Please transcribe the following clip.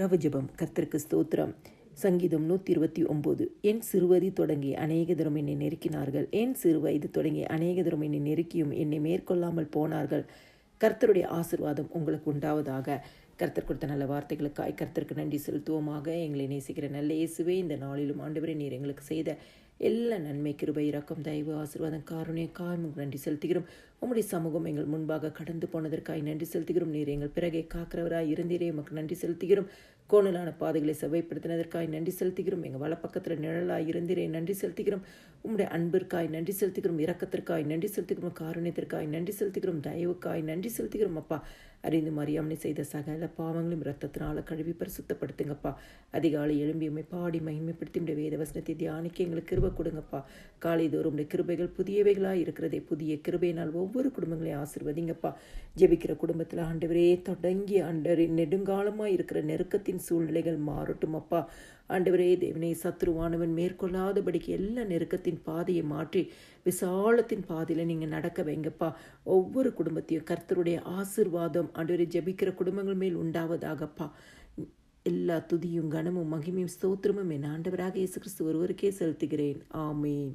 ரவஜபம். கர்த்தருக்கு ஸ்தோத்திரம். சங்கீதம் 129. என் சிறுவதி தொடங்கி அநேகதரும் என்னை நெருக்கினார்கள். என் சிறுவயது தொடங்கி அநேகதரும் என்னை நெருக்கியும் என்னை மேற்கொள்ளாமல் போனார்கள். கர்த்தருடைய ஆசீர்வாதம் உங்களுக்கு உண்டாவதாக. கர்த்தர் கொடுத்த நல்ல வார்த்தைகளுக்காய் கர்த்தருக்கு நன்றி செலுத்துவோமாக. எங்களை நேசிக்கிற நல்ல இயேசுவே, இந்த நாளிலும் ஆண்டவரே, நீர் எங்களுக்கு செய்த எல்லா நன்மை, கிருபை, இரக்கம், தயவு, ஆசீர்வாதம், காருண்யக்காய் நன்றி செலுத்துகிறோம். உம்முடைய சமூகம் எங்கள் முன்பாக கடந்து போனதற்காய் நன்றி செலுத்துகிறோம். நீர் எங்கள் பிறகே காக்கிறவராய் இருந்தீரே, உமக்கு நன்றி செலுத்துகிறோம். கோணலான பாதைகளை செவ்வாய்ப்படுத்தினதற்காய் நன்றி செலுத்துகிறோம். எங்கள் வலப்பக்கத்தில் நிழலாய் இருந்தீரே, நன்றி செலுத்துகிறோம். உம்முடைய அன்பிற்காய் நன்றி செலுத்துகிறோம். இரக்கத்திற்காய் நன்றி செலுத்துகிறோம். காருண்யத்திற்காய் நன்றி செலுத்துகிறோம். தயவுக்காய் நன்றி செலுத்துகிறோம். அப்பா, அறிந்து மறியாமலே செய்த சகல பாவங்களும் இரத்தத்தினால கழுவி பரிசுத்தப்படுத்துங்கப்பா. அதிகாலை எழும்பி உம்மை பாடி மகிமைப்படுத்தி உடைய வேத வசனத்தை தியானிக்க எங்களுக்கு கிருபை கொடுங்கப்பா. காலைதோறும் உடைய கிருபைகள் புதியவைகளாக இருக்கிறதே, புதிய கிருபையினால் ஒவ்வொரு குடும்பங்களையும் ஆசீர்வதிங்கப்பா. ஜெபிக்கிற குடும்பத்தில் ஆண்டவரே, தொடங்கி ஆண்டவரே, நெடுங்காலமாக இருக்கிற நெருக்கத்தின் சூழ்நிலைகள் மாறட்டும் அப்பா. ஆண்டவரே தேவனே, சத்ருவானவன் மேற்கொள்ளாதபடிக்கு எல்லா நெருக்கத்தின் பாதையை மாற்றி விசாலத்தின் பாதையில் நீங்கள் நடக்க வைங்கப்பா. ஒவ்வொரு குடும்பத்தையும் கர்த்தருடைய ஆசீர்வாதம் ஆண்டவரே ஜெபிக்கிற குடும்பங்கள் மேல் உண்டாவதாகப்பா. எல்லா துதியும் கனமும் மகிமையும் ஸ்தோத்திரமும் என் ஆண்டவராக இயேசு கிறிஸ்து ஒருவருக்கே செலுத்துகிறேன். ஆமேன்.